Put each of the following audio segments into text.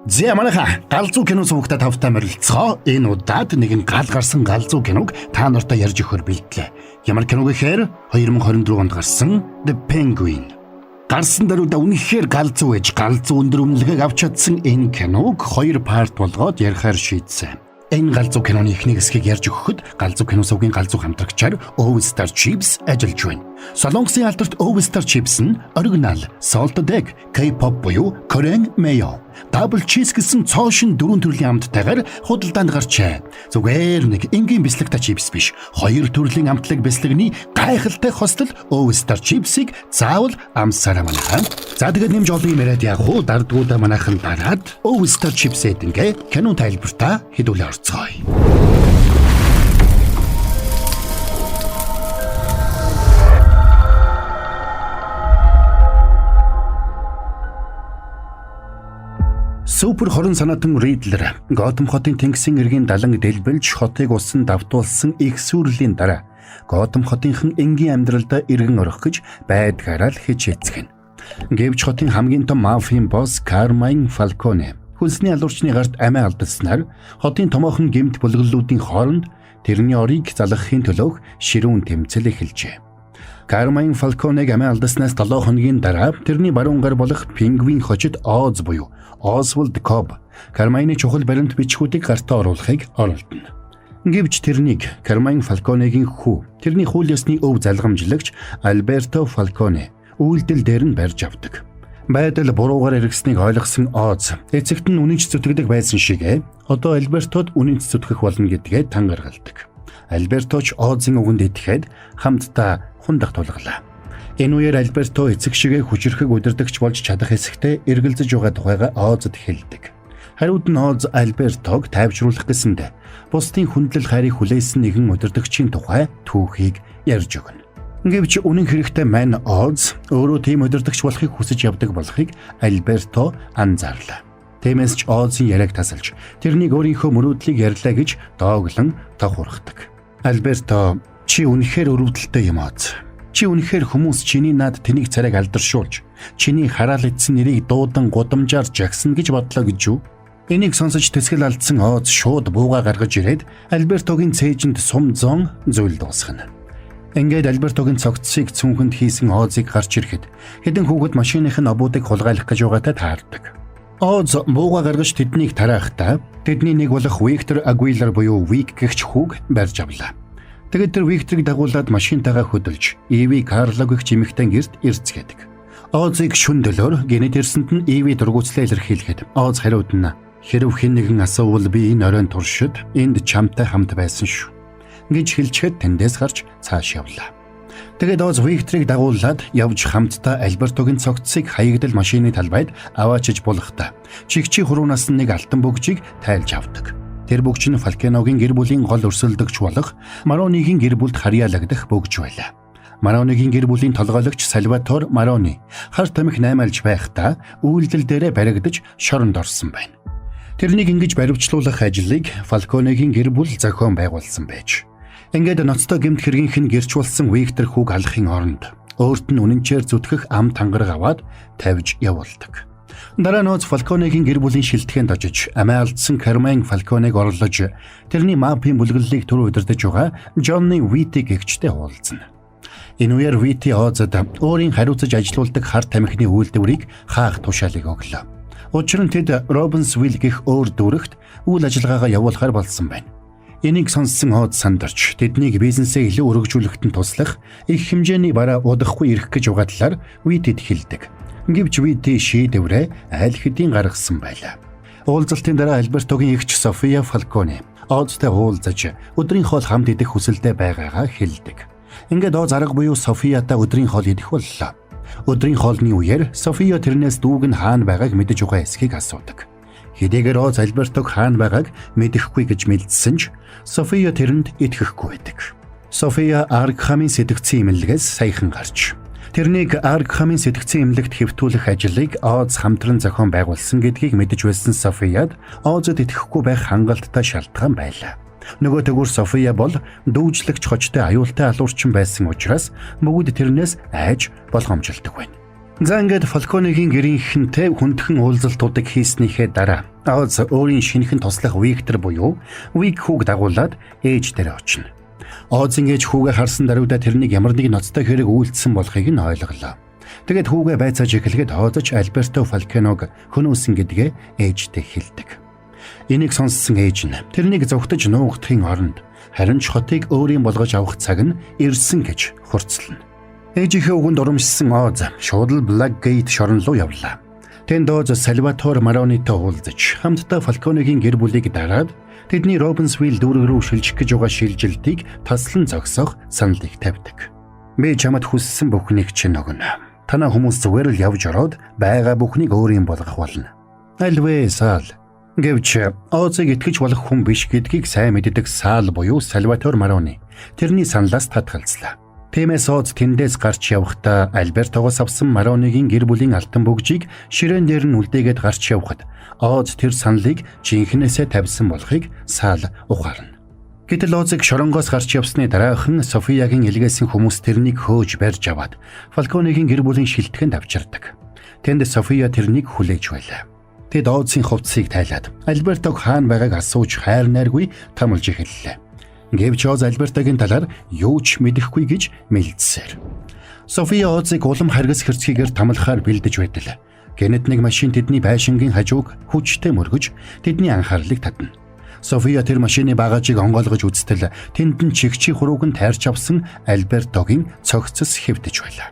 За манайха галзуу кино суугта тавтай морилцгоо. Энэ удаад нэгэн гал гарсан галзуу киног та нартай ярьж өгөхөр бэлтлээ. Ямар киног гэхээр 2024 онд гарсан The Penguin. Гарсан даруйда үнэхээр галзуу ээж галзуу өндөр үнэлгээг авч чадсан энэ киног 2 парт болгоод ярихаар шийдсэн. Энэ галзуу киноны эхний хэсгийг ярьж өгөхөд галзуу кино сувгийн галзуу хамтрагчаар All-Star Chips ажиллаж байна. Солонгосын алдарт All-Star Chips нь оригинал Salted Egg, K-pop буюу Korean Mayo, Double Cheese гэсэн цоошин 4 төрлийн амттайгаар худалдаанд гарчээ. Зүгээр нэг энгийн бислэгтэй чипс биш. 2 төрлийн амтлаг бислэгний гайхалтай хостол All-Star Chips-ийг заавал амсараа манайхан. За тэгээд нэмж олон юм яриад яг хуу дардгуудаа манайхан дараад All-Star Chips-д ингээ кино тайлбартаа хэдүүлээ орцгоё. Супер хорон санаатан Riddler Готэм хотын тэнгисийн эргийн далан дэлбэлж хотыг усан давтуулсан их сүрлийн дараа Готэм хотынхан энгийн амьдралдаа иргэн орох гэж байдгаараа л хичээцгэн. Гэвч хотын хамгийн том мафийн босс Carmine Falcone хөлсний алуурчны гарт амиа алдснаар хотын томоохон гэмт булгаллуудын хооронд тэрний орийг залгахын төлөөх ширүүн тэмцэл эхэлжээ. Carmine Falcone-г амиа алдаснаас 7 хоногийн дараа тэрний баруун гар болох Penguin хожид Oz буюу Oswald Cobb Carmine-ийн чухал баримт бичгүүдийг гартаа оруулахыг оролдоно. Гэвч тэрнийг Carmine Falcone-гийн хүү, тэрний хууль ёсны өв залгамжлагч Alberto Falcone үйлдэл дээр нь барьж авдаг. Байдал буруугаар эргэснийг ойлгосон Oz эцэгт нь үнэнч зүтгэдэг байсан шигэ одоо Альбертод үнэнч зүтгэх болно гэдгээ тангаргалдаг. Альберточ Oz-ын үгэнд итгэхэд хамтдаа хундах тулгалаа. Энэ үеэр Альберто эцэг шигээ хүчрхэг удирдагч болж чадах хэсэгтээ эргэлзэж байгаа тухайга Озд хэлдэг. Хариуд нь Оз Альбертог тайвшруулах гэсэндэ бусдын хүндлэл хайрыг хүлээсэн нэгэн удирдагчийн тухай түүхийг ярьж өгнө. Гэвч үнэн хэрэгтээ мань Оз өөрөө тийм удирдагч болохыг хүсэж явдаг болохыг Альберто анзаарлаа. Тиймээс ч Озын яриаг тасалж тэрнийг өөрийнхөө мөрөөдлийг ярьлаа гэж дооглон тохурхдаг. Альберто чи үнэхээр өрөвдөлтэй юм Оз. Чи үнэхээр хүмүүс чиний над тэнийг царайг алдаршуулж, чиний хараал идсэн нэрийг дуудан гудамжаар жагсна гэж бодлоо гэж юу? Энийг сонсож тэсгэл алдсан Оз шууд бууга гаргаж ирээд Альбертогийн цээжинд сум зон зүйл дуусгана. Ингээд Альбертогийн цогцсыг цүнхэнд хийсэн Озыг гарч ирэхэд хэдэн хүүхэд машиных нь обуудыг хулгайлах гэж байгаатай таардаг. Оз бууга гаргаж тэднийг тарахдаа тэдний нэг болох Victor Aguilar буюу Vic гэгч хүүг барьж авлаа. Тэгээд тэр Викторыг дагуулад машинтайгаа хөдөлж Эви Карлог гэх чимэгтэн гэрт ирцгээдэг. Озыг шүн дөлөөр гэнэт ирсэнд нь Эви дургуцлаа илэрхийлэхэд Оз хариуд нь хэрв хэн нэгэн асуувал би энэ оройн туршид энд чамтай хамт байсан шүү гэж хэлчихэд тэндээс гарч цааш явлаа. Тэгээд Оз Викторыг дагуулад явж хамтдаа Альбертогийн цогцсыг хаягдал машины талбайд аваачиж булахдаа чигчи хуруунаас нэг алтан бөгжийг тайлж авдаг. Тэр бөгж нь Falcone-гийн гэр бүлийн гол өрсөлдөгч болох Maroni-гийн гэр бүлд харьяалагдах бөгж байлаа. Maroni-гийн гэр бүлийн толгойлогч Salvatore Maroni хар тамхи наймаалж байхдаа үйлдэл дээрээ баригдаж шоронд орсон байна. Тэрнийг ингэж баривчлуулах ажлыг Falcone-гийн гэр бүл зохион байгуулсан байж. Ингээд ноцтой гэмт хэргийнх нь гэрч болсон Victor хүүг алахын оронд өөрт нь үнэнчээр зүтгэх ам тангараг аваад тавьж явуулдаг. Дараа нь Falcone-гийн гэр бүлийн шилтгэнд очиж амиа алдсан Carmine Falcone-г орлож тэрний мафийн бүлгэллийг түр удирдах байгаа Johnny Vitti гэгчтэй уулзна. Энэ үеэр Vitti Ozд өөрийн хариуцаж ажилуулдаг хар тамхины үйлдвэрийг хаах тушаалыг өглөө. Учир нь тэд Robbinsville гэх өөр дүрэгт үйл ажиллагаагаа явуулахар болсон байна. Энийг сонссон Oz сандарч тэднийг бизнесээ илүү өргөжүүлэхэд нь туслах их хэмжээний бараа удахгүй ирэх гэж байгаа талаар Vitti-д хэлдэг. Гэвч Vitti шийдвэрээ аль хэдийн гаргасан байлаа. Уулзалтын дараа Альбертогийн эгч Sofia Falcone Ozтай уулзаж өдрийн хоол хамт идэх хүсэлтэй байгаагаа хэлдэг. Ингээд Oz арга буюу Sofia-та өдрийн хоол идэх боллоо. Өдрийн хоолны үеэр Sofia тэрнээс дүүг нь хаана байгааг мэдэж байгаа эсхийг асуудаг. Хэдийгээр Oz Альбертог хаана байгааг мэдэхгүй гэж мэдсэн ч Sofia тэрэнд итгэхгүй байдаг. Sofia Arkham-ын сэтгцийн имлэгээс саяхан гарч тэрнийг Arkham-ын сэтгцийн эмнэлэгт хэвтүүлэх ажлыг Oz хамтран зохион байгуулсан гэдгийг мэдэж байсан Sofia-д Oz-д итгэхгүй байх хангалттай шалтгаан байлаа. Нөгөө төгөр Sofia бол дүүжлэгч хочтой аюултай алуурчин байсан учраас бүгд тэрнээс айж болгоомжлдог байна. За ингээд Falcone-гийн гэрийнхэнтэй хүндхэн уулзалтуудыг хийснийхээ дараа Оз өөрийн шинэхэн туслах Виктор буюу Вик хүүг дагуулад ээж дээрээ очино. Озын ээж хүүгээ харсан даруйда тэрнийг ямар нэг ноцтой хэрэг үйлдсэн болохыг нь ойлголоо. Тэгээд хүүгээ байцааж эхлэхэд Озч Альберто Фалконог хөнөөсөн гэдгээ ээжтэй хэлдэг. Энийг сонссон ээж нь тэрнийг зөвхтөж нуугдахын оронд харин ч хотыг өөрийн болгож авах цаг нь ирсэн гэж хурцлана. Ээжийнхээ үгэнд урамшсан Оз шууд л Blackgate шорон руу явлаа. Тэнд Оз Сальватор Маронитой уулзаж хамтдаа Фалконегийн гэр бүлийг дараад тэдний Робинсвилл дүүрэг рүү шилжих гэж байгаа шилжилтийг таслан зогсоох саналыг тавьдаг. Би чамд хүссэн бүхнийг чинь өгнө. Танаа хүмүүс зүгээр л явж ороод байгаа бүхнийг өөрийн болгох болно. Альвэ Сал гэвч Озыг итгэж болох хүн биш гэдгийг сайн мэддэг Сал буюу Сальватор Марони тэрний саналаас татгалзлаа. Тиймээс Оз тэндээс гарч явахдаа Альбертогоос авсан Маронигийн гэр бүлийн алтан бөгжийг ширээн дээр нь үлдээгээд гарч явхад Оз тэр саналыг жинхнээсээ тавьсан болохыг Сал ухаарна. Гэтэл Озыг шоронгоос гарч явсны дараахан Софиягийн илгээсэн хүмүүс тэрнийг хөөж барьж аваад Фалконегийн гэр бүлийн шилтгэнд авчирдаг. Тэнд София тэрнийг хүлээж байлаа. Тэд Озын хувцсыг тайлаад Альбертог хаана байгааг асууж хайр найргүй тамилж эхэллээ. Гэвч Оз Альбертогийн талаар юу ч мэдэхгүй гэж мэлдсээр. София Озыг улам харгас хэрцгийгээр тамлахаар бэлдэж байтал. Гэнэт нэг машин тэдний байшингийн хажууг хүчтэй мөргөж тэдний анхаарлыг татна. София тэр машины багажийг онгойлгож үзтэл тэнд нь чигчи хурууг нь тайрч авсан Альбертогийн цогцос хэвдэж байлаа.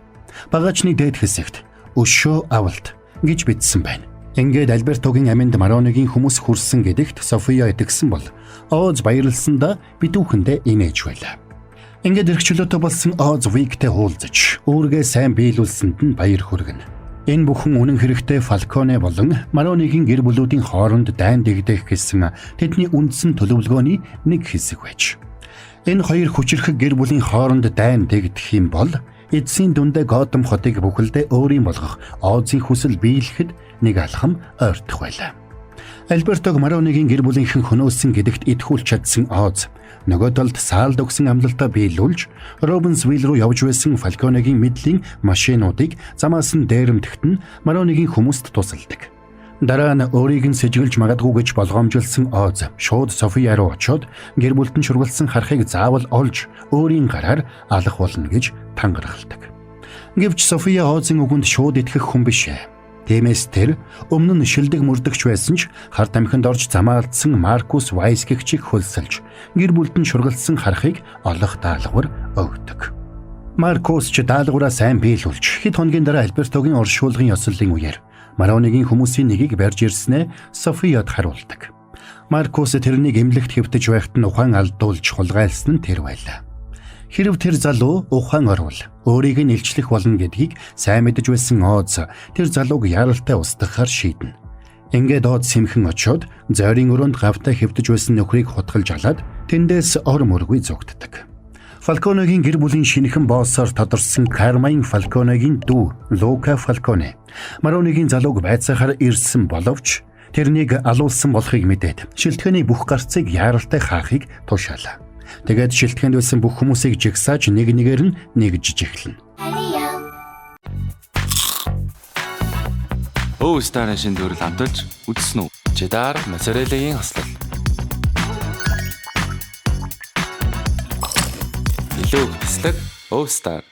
Багажны дээд хэсэгт өшөө авалт гэж бичсэн байна. Ингээд Альбертогийн аминд Маронигийн хүмүүс хүрсэн гэдэгт София итгэсэн бол Оз баярлсандаа битүүхэндээ инээж байлаа. Ингээд эрхчлөөтэй болсон Оз Виктэй уулзаж өөргөө сайн биелүүлсэнд нь баяр хүргэнэ. Энэ бүхэн үнэн хэрэгтээ Фалконе болон Маронигийн гэр бүлүүдийн хооронд дайн дэгдэх гэсэн тэдний үндсэн төлөвлөгөөний нэг хэсэг байж. Энэ хоёр хүчирхэг гэр бүлийн хооронд дайн дэгдэх юм бол эцсийн дүндээ Готэм хотыг бүхэлдээ өөрийн болгох Озын хүсэл биелэхэд нэг алхам ойртох байлаа. Альбертог Маронигийн гэр бүлийнхэн хөнөөсөн гэдэгт итгүүлж чадсан Оз нөгөө талд Салд өгсөн амлалтаа биелүүлж Робинсвилл руу явж байсан Фалконегийн мэдлийн машинуудыг замаас нь дээрэмдэхт нь Маронигийн хүмүүст тусалдаг. Дараа нь өөрийг нь сэжиглэж магадгүй гэж болгоомжилсан Оз шууд София руу очоод гэр бүлд нь шургалсан харахыг заавал олж өөрийн гараар алах болно гэж тангарахалдаг. Гэвч София Озын үгэнд шууд итгэх хүн биш ээ. Тиймээс тэр өмнө нь шилдэг мөрдөгч байсан ч харт амхинд орж замаалдсан Маркус Вайс гэгчийг хөлсөлж гэр бүлд нь шургалсан харахыг олох даалгавар өгдөг. Маркус ч даалгавраа сайн биелүүлж хэд хоногийн дараа Альбертогийн оршуулгын ёслолын үеэр Маронигийн хүмүүсийн нэгийг барьж ирснээ Софияд харуулдаг. Маркус тэрнийг эмнэлэгт хэвтэж байхад нь ухаан алдуулж хулгайлсан нь тэр байлаа. Хэрв тэр залуу ухаан орвол өөрийг нь илчлэх болно гэдгийг сайн мэдэж байсан Оз тэр залууг яралтай устгахаар шийднэ. Ингээд Оз сэмхэн очоод зойрын өрөөнд гавтай хэвтэж байсан нөхрийг хутгалж алаад тэндээс ор мөргүй зогтдог. Фалконегийн гэр бүлийн шинэхэн боссоор тодорсон Кармайн Фалконегийн дүү Лука Фалконе Маронигийн залууг байцаахаар ирсэн боловч тэрнийг алуулсан болохыг мэдээд шилтгэний бүх гарцыг яралтай хаахыг тушаалаа. Тэгээд шилтгэнд байсан бүх хүмүүсийг жигсааж нэг нэгээр нь нэгжиж эхэлнэ. Старын шин дүрэл хамталж үзсэн үү? Жидар моцареллагийн хослол. Илүүг бислэг Стар.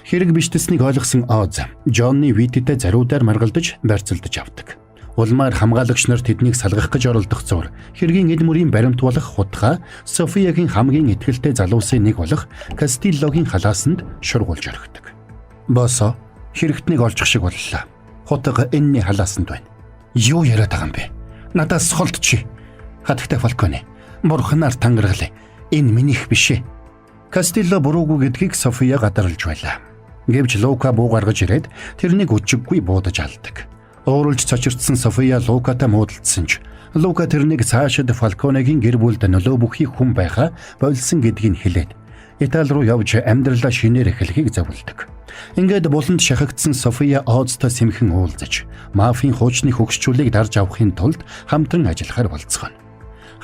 Хэрэг биштсэнийг ойлгосон Оз Джонны Виттэй зариудаар маргалдаж барьцалдаж авдаг. Улмаар хамгаалагч нар тэднийг салгах гэж оролдох зур хэргийн эд мөрийн баримт болох хутга Софиягийн хамгийн ихтгэлтэй залуусын нэг болох Кастиллогийн халаасанд шургуулж орхидог. Босо хэрэгтнийг олчих шиг боллоо. Хутга энэний халаасанд байна. Юу яриад байгаа юм бэ? Надаас холдчихъя. Хатагтай Фалконе. Бурхнаар тангаргалаа. Энэ минийх биш ээ. Кастилло буруугүй гэдгийг София гадарлаж байлаа. Гэвч Лука буу гаргаж ирээд тэрнийг өчиггүй буудаж алдаг. Ууралж цочирдсан София Лукатай муудалцсан ч Лука тэрнийг цаашид Фалконегийн гэр бүлд нөлөө бүхий хүн байхаа болсон гэдгийг хэлээд Итали руу явж амьдралаа шинээр эхлэхийг зөвлөдөг. Ингээд буланд шахагдсан София Озтой сэмхэн уулзаж мафийн хуучны хөгшчүүлийг дарж авахын тулд хамтран ажиллахаар болцгоно.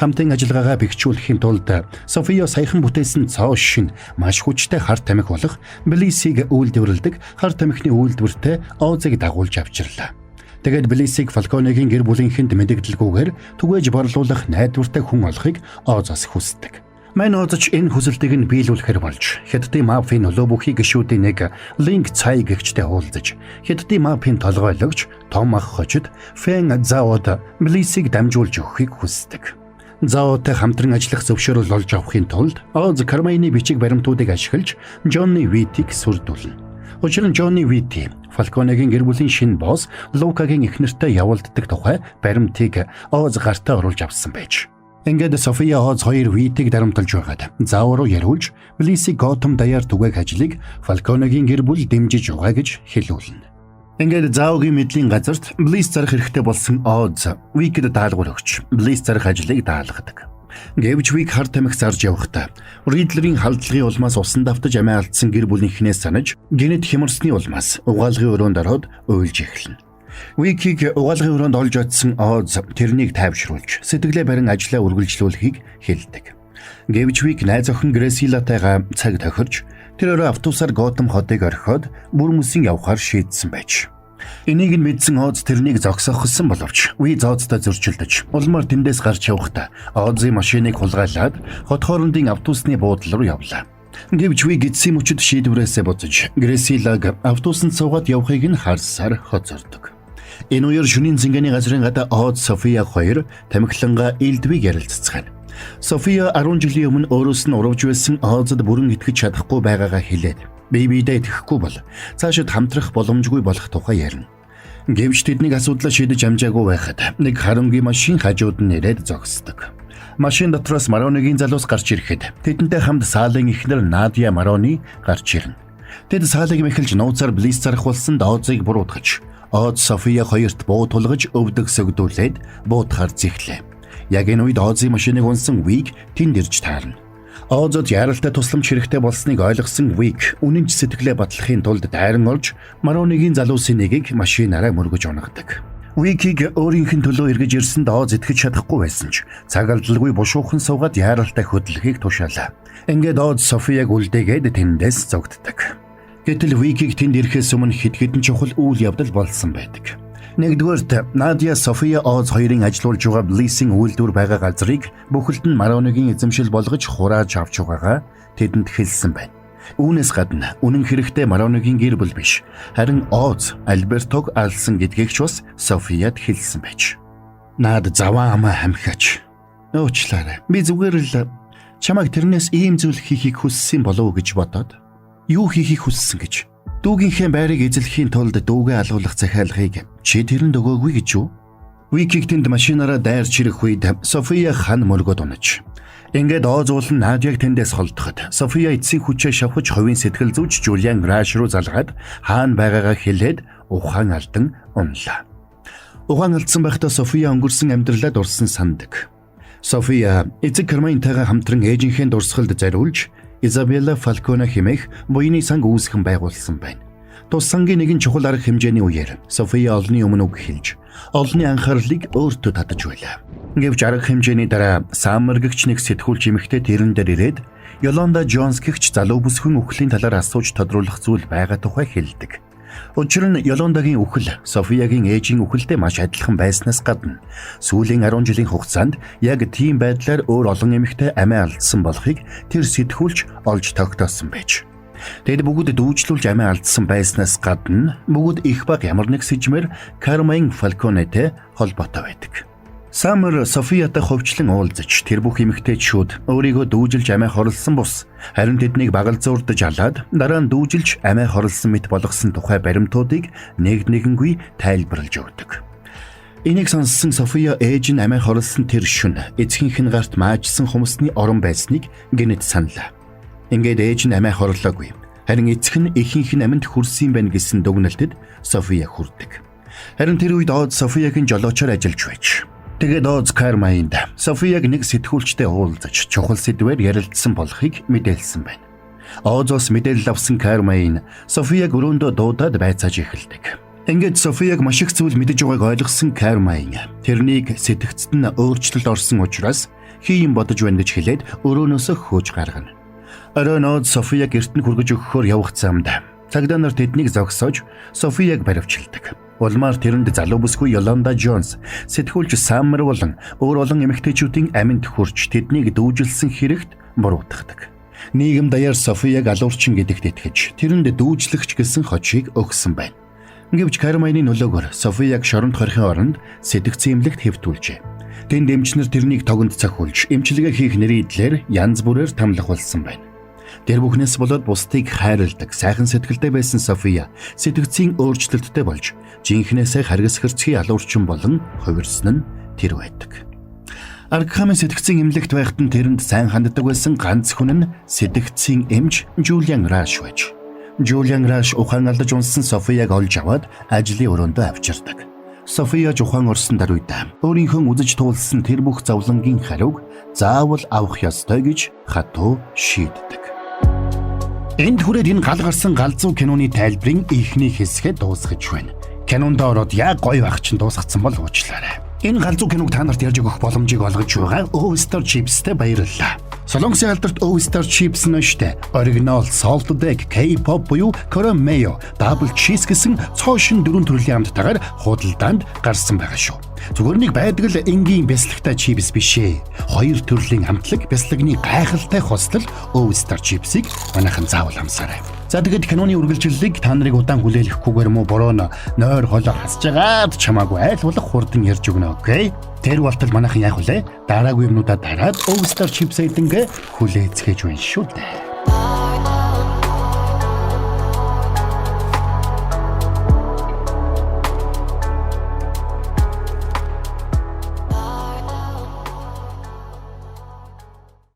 Хамтын ажиллагаагаа бэхжүүлэхийн тулд София саяхан бүтээсэн цоо шин маш хүчтэй хар тамхи болох Блисийг үйлдвэрлэдэг хар тамхины үйлдвэртэй Озыг дагуулж авчирлаа. Тэгээд Блиссийг Фалконегийн гэр бүлийнхэнд мэдэгдэлгүйгээр түгээж борлуулах найдвартай хүн олохыг Озоос хүсдэг. Мань Озч энэ хүсэлтийг нь биелүүлэхээр болж Хятадын мафийн нөлөө бүхий гишүүдийн нэг Линг Цай гэгчтэй уулзаж Хятадын мафийн толгойлогч Том ах хожид Фэн Заод Блиссийг дамжуулж өгөхийг хүсдэг. Заодтай хамтран ажиллах зөвшөөрөл олж авахын тулд Оз Кармайны бичиг баримтуудыг ашиглаж Жонни Витийг сүрдүүлнэ. Учир нь Жонни Вити Фалконегийн гэр бүлийн шинэ босс Лукагийн эхнэртэй явуулддаг тухай баримтыг Оз гартаа оруулж авсан байж. Ингээд София Оз хоёр Витийг дарамтлаж байгаад заав руу яриулж Блиссийг Готом даяар түгээх ажлыг Фалконегийн гэр бүл дэмжиж байгаа гэж хэлүүлнэ. Ингээд заавгийн мэдлийн газарт Блисс зарах хэрэгтэй болсон Оз Викэд даалгавар өгч Блисс зарах ажлыг даалгадаг. Гэвч Вик хар тамхи зарж явахдаа Ридлерийн халдлагын улмаас усан давтаж амиа алдсан гэр бүлийнхнээс санаж гинэт хямарсны улмаас угаалгын өрөөнд ороод уйлж эхэлнэ. Викийг угаалгын өрөөнд олж очсон Оз тэрнийг тайвшруулж сэтгэлээ барин ажлаа үргэлжлүүлэхийг хэлдэг. Гэвч Вик найз охин Гресилатайгаа цаг тохирч тэрээр автобусаар Готом хотыг орхиод бүр мөсөн явахаар шийдсэн байж. Энийг нь мэдсэн Оз тэрнийг зогсоохсон боловч Вик Озтой зөрчилдөж улмаар тэндээс гарч явахдаа Озын машиныг хулгайлаад хот хоорондын автобусны буудлал руу явлаа. Гэвч Вик эцсийн мөчөд шийдвэрээсээ буцаж Гресилаг автобусанд суугаад явахыг нь харсаар хоцордог. Энэ үеэр шөнийн зингээний газрын гадаа Оз София хоёр тамхилангаа элдвийг ярилццгаана. София 10 жилийн өмнө өөрөөс нь урвж байсан Озод бүрэн итгэж чадахгүй байгаагаа хэлээд бие биедээ итгэхгүй бол цаашид хамтрах боломжгүй болох тухай ярина. Гэвч тэднийг асуудлаа шийдэж амжаагүй байхад нэг харангийн машин хажууд нь ирээд зогсдог. Машин дотроос Мароныгийн залуус гарч ирэхэд тэдэнтэй хамт Саалын эхнэр Надя Мароны гарч ирнэ. Тэд Саалыг мэхэлж нууцаар Блисс зарах болсон Озыг буруутгаж Оз София хоёрт буу тулгаж өвдөг сөгдүүлээд буутахаар зэхлээ. Яг энэ үед Озын машиныг унсан Вик тэнд ирж таарна. Озод яралтай тусламж хэрэгтэй болсныг ойлгосон Вик үнэнч сэтгэлээ батлахын тулд дайран орж Мароныгийн залуусын нэгийг машинаараа мөргөж унагадаг. Викийг өөрийнх нь төлөө эргэж ирсэнд Оз итгэж чадахгүй байсан ч цаг алдалгүй бушуухан суугаад яралтай хөдлөхийг тушаалаа. Ингээд Оз Софияг үлдээгээд тэндээс зогддог. Гэтэл Викийг тэнд ирэхээс өмнө хэд хэдэн чухал үйл явдал болсон байдаг. Нэгдүгээрт Надя София Оз хоёрын ажиллуулж байгаа Блиссийн үйлдвэр байгаа газрыг бүхэлд нь Мароныгийн эзэмшил болгож хурааж авч байгаагаа тэдэнд хэлсэн байна. Үүнээс гадна үнэн хэрэгтээ Мароныгийн гэр бүл биш, харин Оз Альбертог алсан гэдгийг ч бас Софияд хэлсэн байж. Наад заваа амаа хамхаач. Уучлаарай. Би зүгээр л чамайг тэрнээс ийм зүйл хийхийг хүссэн болов уу гэж бодоод юу хийхийг хүссэн гэж. Дүүгийнхээ байрыг эзлэхийн тулд дүүгээ алуулах захиалгыг чи тэрэнд өгөөгүй гэж юу? Викийг тэнд машинаараа дайрч ирэх үед София хан мөргөд унаж. Ингээд Оз уулан Надяг тэндээс холдоход София эцсийн хүчээ шавхаж хувийн сэтгэл зүйч Жулиан Раш руу залгаад хаана байгаагаа хэлээд ухаан алдан унлаа. Ухаан алдсан байхдаа София өнгөрсөн амьдралаа дурсан сандаг. София эцэг Кармайнтайгаа хамтран ээжийнхээ дурсгалд зориулж Изабелла Фалконе хэмээх буйны санг үүсгэн байгуулсан байна. Тус сангийн нэгэн чухал арга хэмжээний үеэр София олонний өмнө үг хэлж, олонний анхаарлыг өөртөө татаж байлаа. Гэвч арга хэмжээний дараа Саммергэгч нэг сэтгүүлч эмэгтэй тэрэн дээр ирээд Йоланда Джонс гэгч залуу бүсгүйн үхлийн талаар асууж тодруулах зүйл байгаа тухай хэлдэг. Учир нь Йоландагийн үхэл Софиягийн ээжийн үхэлтэй маш адилхан байснаас гадна сүүлийн 10 жилийн хугацаанд яг тийм байдлаар өөр олон эмэгтэй амиа алдсан болохыг тэр сэтгүүлч олж тогтоосон байж. Тэд бүгд дүүжлүүлж амиа алдсан байснаас гадна бүгд их баг ямар нэг сэжмэр Кармайн Фалконетэй холбоотой байдаг. Саммер Софиятай ховчлон уулзаж тэр бүх эмэгтэйчүүд өөрийгөө дүүжилж амиа хорлсон бус харин тэднийг багалзуурдаж алаад дараа нь дүүжилж амиа хорлсон мэт болгосон тухай баримтуудыг нэгнгүй тайлбарлаж өгдөг. Энийг сонссон София ээж нь амиа хорлсон тэр шөнө эцгийнх нь гарт маажсан хүмүүсний орон байсныг гинэт саналаа. Ингээд ээж нь амиа хорлоогүй. Харин эцэг нь эхийнх нь аминд хүрсэн байна гэсэн дүгнэлтэд София хүрдэг. Харин тэр үед Оз Софиягийн жолоочоор ажиллаж байж. Тэгээд Оз Кармайнд Софияг нэг сэтгүүлчтэй уулзаж чухал сэдвээр ярилцсан болохыг мэдээлсэн байна. Оз бас мэдээлэл авсан Кармайн Софияг өрөөндөө дуудаад байцааж эхэлдэг. Ингээд Софияг маш их зүйл мэдэж байгааг ойлгосон Кармайн тэрнийг сэтгцэд нь өөрчлөлт орсон учраас хийн бодож байна гэж хэлээд өрөөнөөсөө хөөж гаргана. Оройн Оз Софияг эртэн хүргэж өгөхөөр явах замд цагдаа нар тэднийг зогсоож Софияг баривчилдаг. Улмаар тэрэнд залуу бүсгүй Yolanda Jones, сэтгүүлч Summer болон өөр олон эмэгтэйчүүдийн аминд хүрч тэднийг дүүжилсэн хэрэгт буруутгадаг. Нийгэм даяар Софияг алуурчин гэдэгт итгэж тэрэнд дүүжлэгч гэсэн хочийг өгсөн байна. Гэвч Кармайны нөлөөгөөр Софияг шоронд хорихын оронд сэтгцэн эмнэлэгт хэвтүүлжээ. Тэнд эмчнэр тэрнийг тогонд цохиулж эмчилгээ хийх нэрийдлэр янз бүрээр тамлахулсан байна. Тэр бүхнээс болоод бусдыг хайрладаг, сайхан сэтгэлтэй байсан София сэтгцийн өөрчлөлттэй болж жинхнээсээ харгас хэрцгий алуурчин болон хувирсан нь тэр байдаг. Аркхамын сэтгцийн эмнэлэгт байхад нь тэрэнд сайн ханддаг байсан ганц хүн нь сэтгцийн эмч Julian Rush байж. Julian Rush ухаан алдаж унсан Софияг олж аваад ажлын өрөөндөө авчирдаг. София ухаан орсон даруйдаа өөрийнхөө үзэж туулсан тэр бүх зовлонгийн хариуг заавал авах ёстой гэж хатуу шийддэг. Энд хүрээд энэ гал гарсан галзуу киноны тайлбарын ихний хэсгээ дуусгаж байна. Кинонд ороод яг гоё байх чинь дуусгацсан бол уучлаарай. Энэ галзуу киног та нарт ярьж өгөх боломжийг олгож байгаа Oyster Chips-тэй баярлалаа. Солонгосын алдарт Oyster Chips нь штэ оригинал salted egg, K-pop буюу Korean mayo, double cheese гэсэн цоошин дөрвөн төрлийн амттайгаар худалдаанд гарсан байгаа шүү. Зүгээр нэг байдаг л энгийн бясалгатай чипс бишээ. Хоёр төрлийн амтлаг бясалганы гайхалтай хослол Oyster Chips-ийг манайхан заавал амсаарай. За тэгээд киноны үргэлжлэлийг та нарыг удаан хүлээлгэхгүйгээр мө бороо нойр холоо хасж байгаад чамаагүй айл болох хурдан ярьж өгнө, окей? Тэр болтол манайхан яах вүлээ? Дараагүй юмнуудаа дараад Oyster Chips-ийг хүлээцгээж байна шүү дээ.